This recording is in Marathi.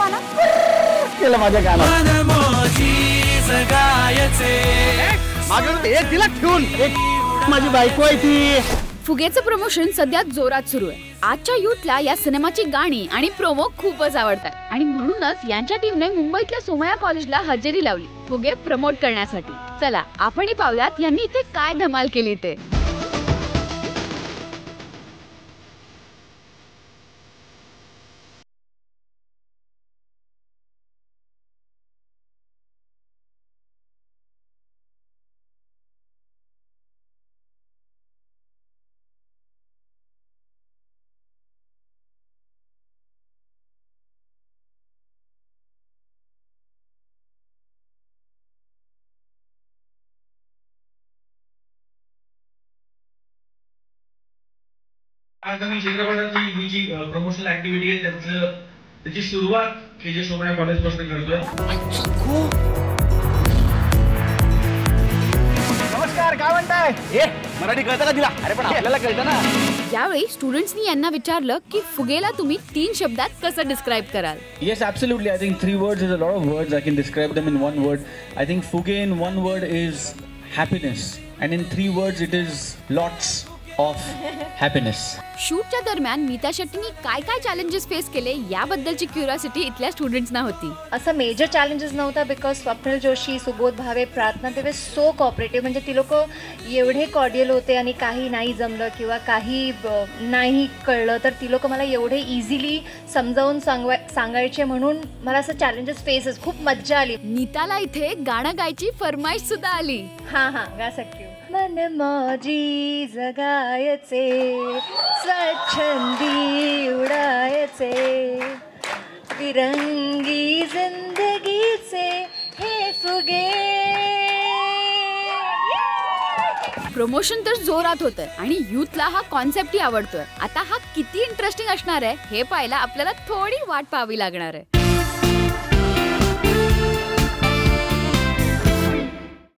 पाना केलं माझ्या गाणं तिला ठेवून माझी बायको आहे ती. फुगेचं प्रमोशन सध्या जोरात सुरू आहे. आजच्या युथला या सिनेमाची गाणी आणि प्रोमो खूपच आवडतात आणि म्हणूनच यांच्या टीमने मुंबईतल्या सोमया कॉलेजला हजेरी लावली फुगे प्रमोट करण्यासाठी. चला आपणही पाहूयात यांनी इथे काय धमाल केली ते. आगामी चित्रपटाची ही जी प्रमोशनल ऍक्टिव्हिटी आहे त्याची सुरुवात केजे सोमया कॉलेज पासून करतोय. नमस्कार, काय म्हणताय? मराठी कळतं का तिला? अरे पण आपल्याला कळतं ना. यावेळी स्टुडंट्सनी यांना विचारलं की फुगेला तुम्ही 3 शब्दात कसं डिस्क्राइब कराल. Yes, absolutely. I think 3 words is a lot of words. I can describe them in 1 word. I think fuge in 1 word is happiness, and in 3 words it is lots of happiness. शूटच्या दरम्यान नीता शेट्टींनी काय काय चॅलेंजेस फेस केले याबद्दलची क्युरिओसिटी इथल्या स्टुडंट्सना होती. असं मेजर चॅलेंजेस नव्हता बिकॉज स्वप्नील जोशी, सुबोध भावे, प्रार्थना ते सो कॉपरेटिव्ह. म्हणजे ती लोक एवढे कॉर्डियल होते आणि काही नाही जमलं किंवा काही नाही कळलं तर ती लोक मला एवढे इझिली समजावून सांगायचे. म्हणून मला असं चॅलेंजेस फेसेस खूप मज्जा आली. नीताला इथे गाणं गायची फरमाईश सुद्धा आली. हां गा सकते हो. मन मौजी जगायचे, स्वच्छंदी उडायचे, तिरंगी जिंदगीचे हे फुगे. प्रमोशन तर जोरात होतंय आणि युथला हा कॉन्सेप्टही आवडतोय. आता हा किती इंटरेस्टिंग असणार आहे हे पाहायला आपल्याला थोडी वाट पाहावी लागणार आहे.